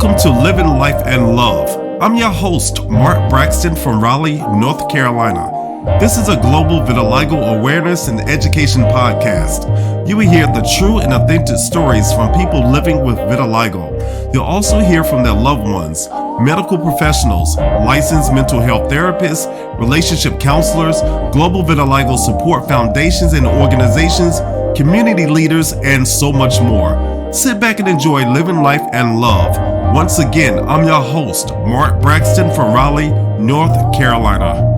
Welcome to Living Life and Love. I'm your host, Mark Braxton from Raleigh, North Carolina. This is a global vitiligo awareness and education podcast. You will hear the true and authentic stories from people living with vitiligo. You'll also hear from their loved ones, medical professionals, licensed mental health therapists, relationship counselors, global vitiligo support foundations and organizations, community leaders, and so much more. Sit back and enjoy living life and love. Once again, I'm your host, Mark Braxton from Raleigh, North Carolina.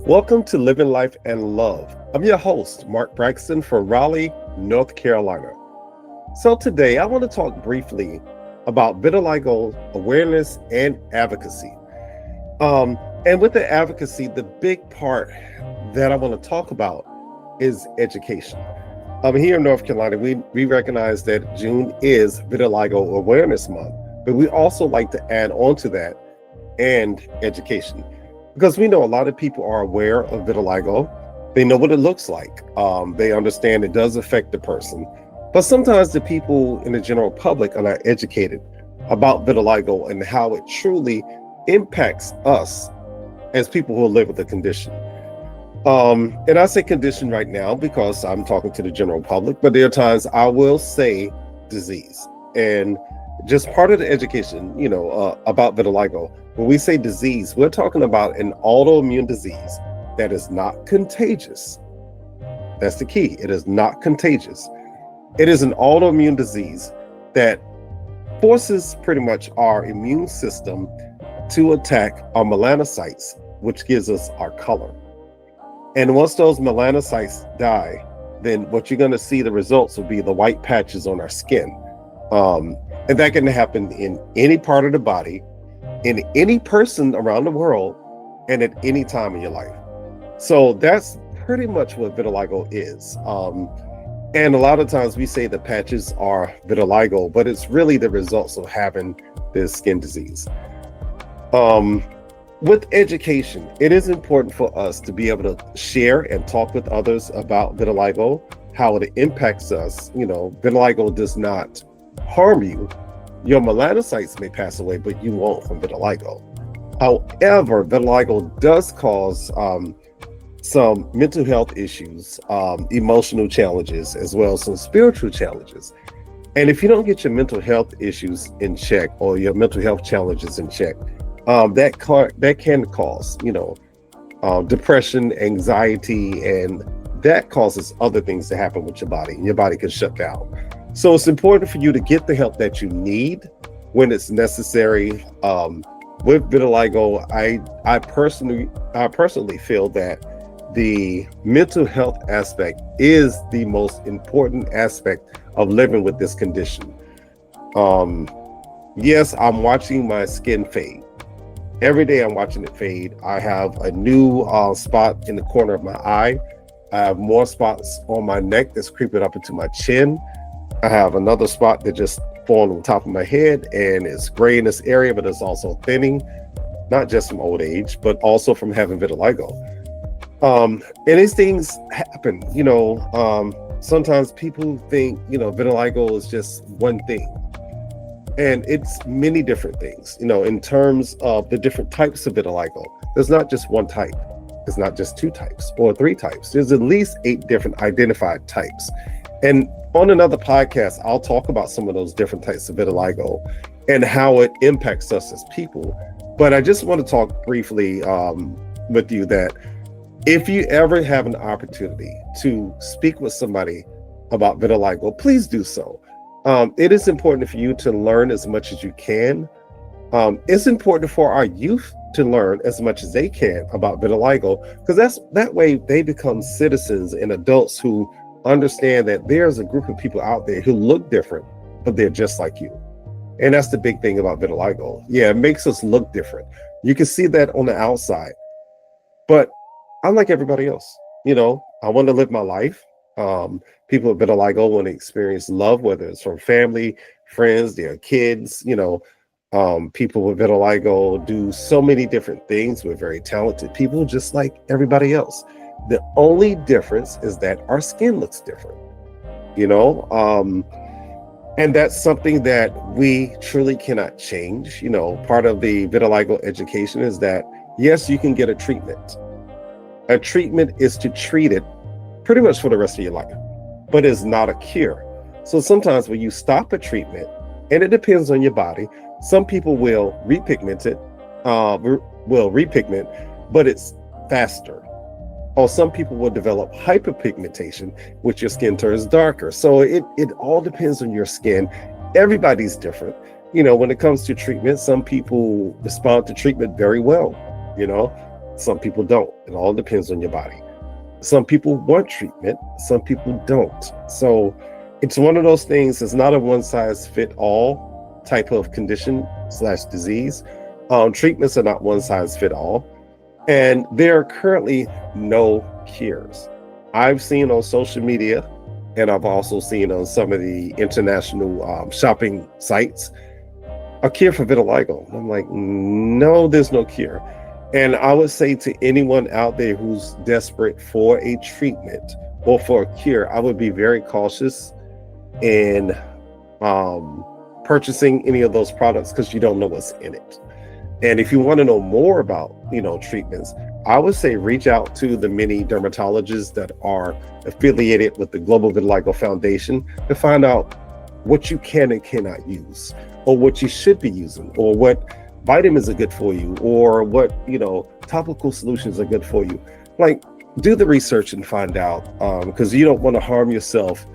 Welcome to Living Life and Love. I'm your host, Mark Braxton from Raleigh, North Carolina. So today I want to talk briefly about vitiligo awareness and advocacy. And with the advocacy, the big part that I want to talk about is education. Here in North Carolina, we recognize that June is Vitiligo Awareness Month, but we also like to add on to that and education, because we know a lot of people are aware of vitiligo. They know what it looks like. They understand it does affect the person, but sometimes the people in the general public are not educated about vitiligo and how it truly impacts us as people who live with the condition. And I say condition right now because I'm talking to the general public, but there are times I will say disease. And just part of the education, about vitiligo, when we say disease, we're talking about an autoimmune disease that is not contagious. That's the key. It is not contagious. It is an autoimmune disease that forces pretty much our immune system to attack our melanocytes, which gives us our color. And once those melanocytes die, then what you're going to see, the results will be the white patches on our skin. And that can happen in any part of the body, in any person around the world, and at any time in your life. So that's pretty much what vitiligo is. And a lot of times we say the patches are vitiligo, but it's really the results of having this skin disease. With education, it is important for us to be able to share and talk with others about vitiligo, how it impacts us. Vitiligo does not harm you. Your melanocytes may pass away, but you won't from vitiligo. However, vitiligo does cause some mental health issues, emotional challenges, as well as some spiritual challenges. And if you don't get your mental health issues in check or your mental health challenges in check, that can cause, depression, anxiety, and that causes other things to happen with your body. Your body can shut down. So it's important for you to get the help that you need when it's necessary. With vitiligo, I personally feel that the mental health aspect is the most important aspect of living with this condition. Yes, I'm watching my skin fade. Every day I'm watching it fade. I have a new spot in the corner of my eye. I have more spots on my neck that's creeping up into my chin. I have another spot that just falls on the top of my head, and it's gray in this area, but it's also thinning, not just from old age, but also from having vitiligo. And these things happen, sometimes people think, vitiligo is just one thing. And it's many different things, in terms of the different types of vitiligo. There's not just one type. It's not just two types or three types. There's at least 8 different identified types. And on another podcast, I'll talk about some of those different types of vitiligo and how it impacts us as people. But I just want to talk briefly with you that if you ever have an opportunity to speak with somebody about vitiligo, please do so. It is important for you to learn as much as you can. It's important for our youth to learn as much as they can about vitiligo, because that way they become citizens and adults who understand that there's a group of people out there who look different, but they're just like you. And that's the big thing about vitiligo. Yeah, it makes us look different. You can see that on the outside, but I'm like everybody else. I want to live my life. People with vitiligo want to experience love, whether it's from family, friends, their kids. People with vitiligo do so many different things. We're very talented people, just like everybody else. The only difference is that our skin looks different. And that's something that we truly cannot change. Part of the vitiligo education is that, yes, you can get a treatment. A treatment is to treat it pretty much for the rest of your life, but it's not a cure. So sometimes when you stop a treatment, and it depends on your body, some people will repigment it, but it's faster. Or some people will develop hyperpigmentation, which your skin turns darker. So it all depends on your skin. Everybody's different. When it comes to treatment, some people respond to treatment very well. Some people don't. It all depends on your body. Some people want treatment, some people don't. So it's one of those things. It's not a one size fit all type of condition / disease. Treatments are not one size fit all. And there are currently no cures. I've seen on social media, and I've also seen on some of the international shopping sites, a cure for vitiligo. I'm like, no, there's no cure. And I would say to anyone out there who's desperate for a treatment or for a cure, I would be very cautious in purchasing any of those products, because you don't know what's in it. And if you want to know more about, treatments, I would say reach out to the many dermatologists that are affiliated with the Global Vitiligo Foundation to find out what you can and cannot use, or what you should be using, or what vitamins are good for you, or what, topical solutions are good for you. Like, do the research and find out, because you don't want to harm yourself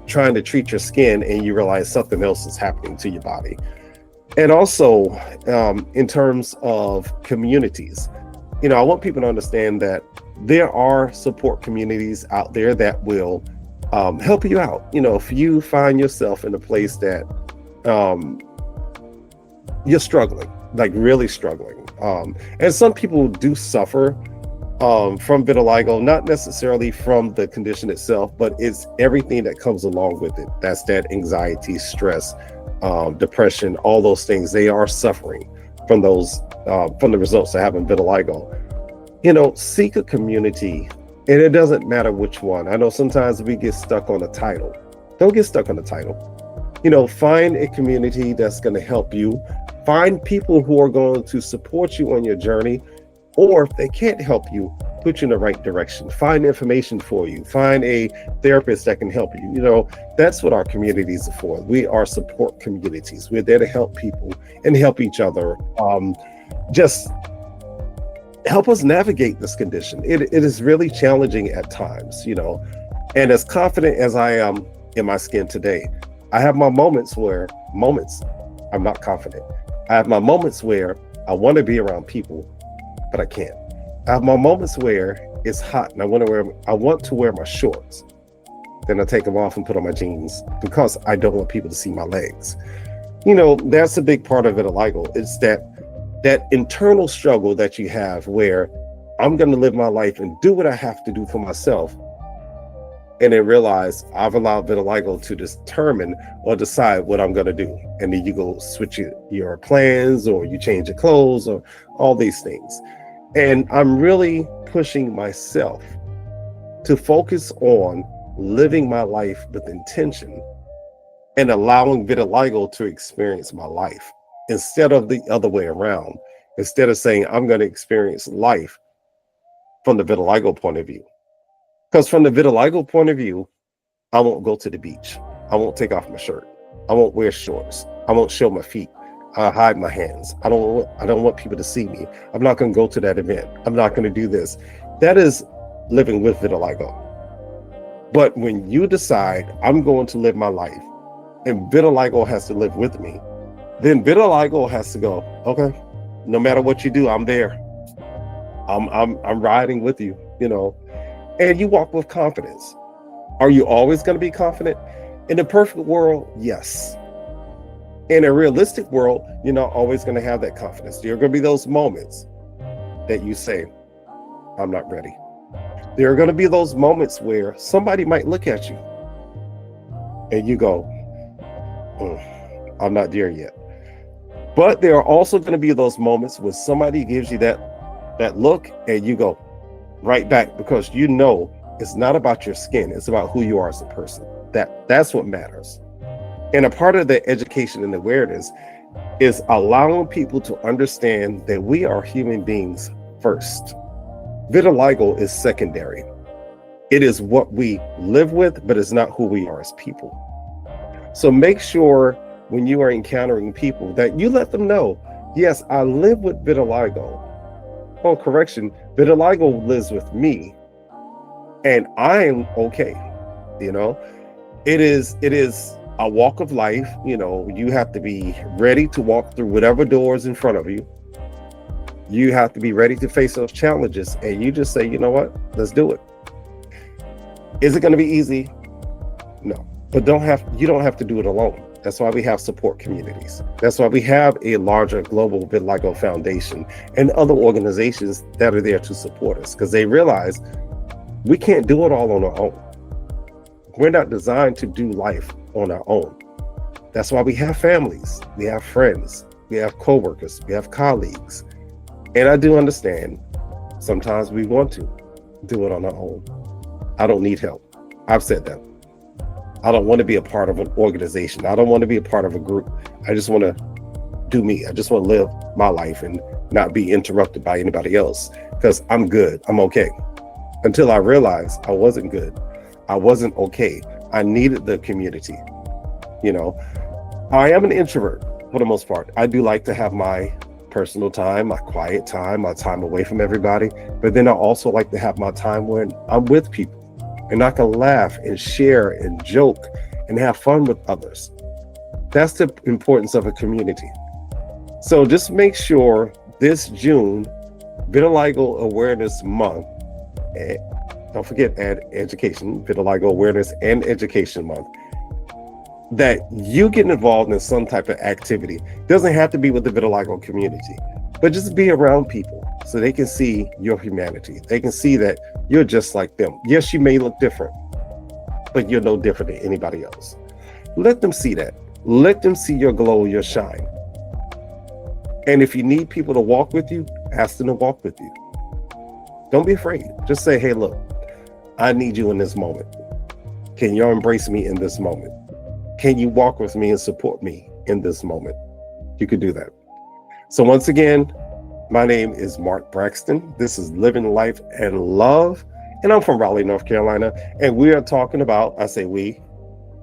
trying to treat your skin and you realize something else is happening to your body. And also, in terms of communities, I want people to understand that there are support communities out there that will help you out. If you find yourself in a place that you're struggling, like really struggling. And some people do suffer from vitiligo, not necessarily from the condition itself, but it's everything that comes along with it. That's that anxiety, stress, depression, all those things. They are suffering from those, from the results of having vitiligo. Seek a community, and it doesn't matter which one. I know sometimes we get stuck on a title. Don't get stuck on the title. Find a community that's going to help you. Find people who are going to support you on your journey, or if they can't help you, put you in the right direction. Find information for you. Find a therapist that can help you. That's what our communities are for. We are support communities. We're there to help people and help each other. Just help us navigate this condition. It is really challenging at times, and as confident as I am in my skin today, I have my moments I'm not confident. I have my moments where I want to be around people, but I can't. I have my moments where it's hot and I want to wear my shorts. Then I take them off and put on my jeans because I don't want people to see my legs. That's a big part of vitiligo. It's that internal struggle that you have where I'm going to live my life and do what I have to do for myself, and then realize I've allowed vitiligo to determine or decide what I'm going to do. And then you go switch your plans, or you change your clothes, or all these things. And I'm really pushing myself to focus on living my life with intention and allowing vitiligo to experience my life instead of the other way around. Instead of saying I'm going to experience life from the vitiligo point of view. Because from the vitiligo point of view, I won't go to the beach. I won't take off my shirt. I won't wear shorts. I won't show my feet. I hide my hands. I don't want people to see me. I'm not going to go to that event. I'm not going to do this. That is living with vitiligo. But when you decide I'm going to live my life and vitiligo has to live with me, then vitiligo has to go, okay, no matter what you do, I'm there. I'm riding with you, and you walk with confidence. Are you always going to be confident? In a perfect world, yes. In a realistic world, you're not always going to have that confidence. There are going to be those moments that you say, I'm not ready. There are going to be those moments where somebody might look at you and you go, I'm not there yet. But there are also going to be those moments when somebody gives you that look and you go right back, because it's not about your skin. It's about who you are as a person. That's what matters. And a part of the education and awareness is allowing people to understand that we are human beings first. Vitiligo is secondary. It is what we live with, but it's not who we are as people. So make sure when you are encountering people that you let them know, yes, I live with vitiligo. Oh, correction, vitiligo lives with me and I'm okay. You know, it is a walk of life. You know, you have to be ready to walk through whatever doors in front of you. You have to be ready to face those challenges, and you just say, you know what, let's do it. Is it going to be easy? No, but you don't have to do it alone. That's why we have support communities. That's why we have a larger global vitiligo foundation and other organizations that are there to support us, because they realize we can't do it all on our own. We're not designed to do life on our own. That's why we have families, we have friends, we have coworkers, we have colleagues. And I do understand sometimes we want to do it on our own. I don't need help. I've said that. I don't want to be a part of an organization. I don't want to be a part of a group. I just want to do me. I just want to live my life and not be interrupted by anybody else, because I'm good. I'm okay. Until I realized I wasn't good. I wasn't okay. I needed the community. You know, I am an introvert for the most part. I do like to have my personal time, my quiet time, my time away from everybody. But then I also like to have my time when I'm with people and I can laugh and share and joke and have fun with others. That's the importance of a community. So just make sure this June, Vitiligo Awareness Month, don't forget education, Vitiligo Awareness and Education Month, that you get involved in some type of activity. It doesn't have to be with the vitiligo community, but just be around people so they can see your humanity. They can see that you're just like them. Yes, you may look different, but you're no different than anybody else. Let them see that. Let them see your glow, your shine. And if you need people to walk with you, ask them to walk with you. Don't be afraid. Just say, hey, look, I need you in this moment. Can you embrace me in this moment? Can you walk with me and support me in this moment? You could do that. So once again, my name is Mark Braxton. This is Living Life and Love. And I'm from Raleigh, North Carolina. And we are talking about, I say we,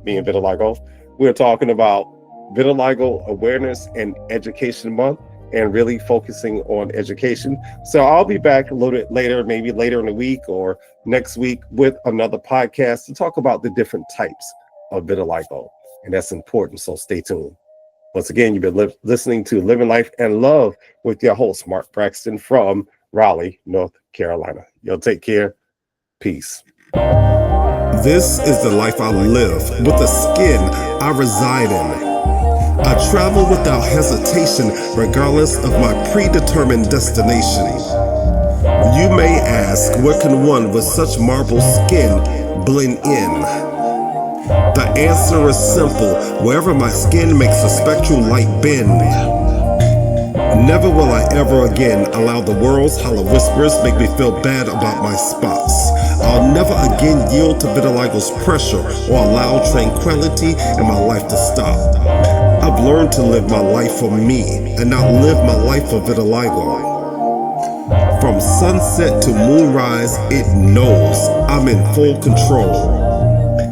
me and Vitiligo, we're talking about Vitiligo Awareness and Education Month, and really focusing on education. So I'll be back a little bit later, maybe later in the week or next week, with another podcast to talk about the different types of vitiligo. And that's important, so stay tuned. Once again, you've been listening to Living Life and Love with your host, Mark Braxton from Raleigh, North Carolina. Y'all take care. Peace. This is the life I live with the skin I reside in. I travel without hesitation, regardless of my predetermined destination. You may ask, where can one with such marble skin blend in? The answer is simple: wherever my skin makes a spectral light bend. Never will I ever again allow the world's hollow whispers make me feel bad about my spots. I'll never again yield to vitiligo's pressure or allow tranquility in my life to stop. I've learned to live my life for me and not live my life for vitiligo. From sunset to moonrise, it knows I'm in full control.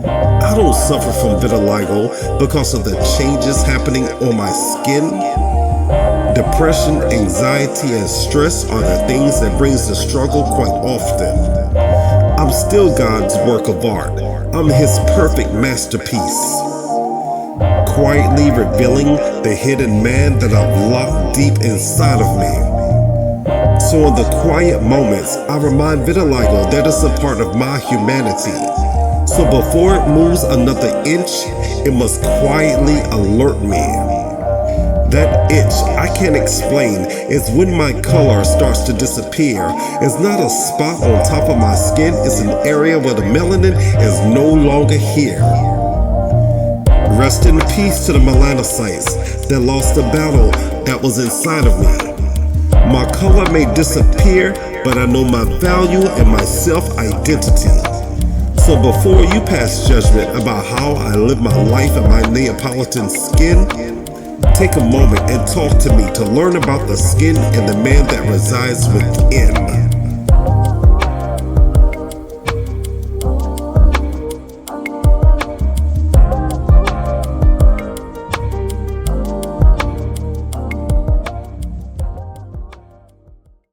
I don't suffer from vitiligo because of the changes happening on my skin. Depression, anxiety, and stress are the things that brings the struggle quite often. I'm still God's work of art. I'm His perfect masterpiece, quietly revealing the hidden man that I've locked deep inside of me. So in the quiet moments, I remind vitiligo that it's a part of my humanity. So before it moves another inch, it must quietly alert me. That itch I can't explain is when my color starts to disappear. It's not a spot on top of my skin, it's an area where the melanin is no longer here. Rest in peace to the melanocytes that lost the battle that was inside of me. My color may disappear, but I know my value and my self-identity. So before you pass judgment about how I live my life in my Neapolitan skin, take a moment and talk to me to learn about the skin and the man that resides within.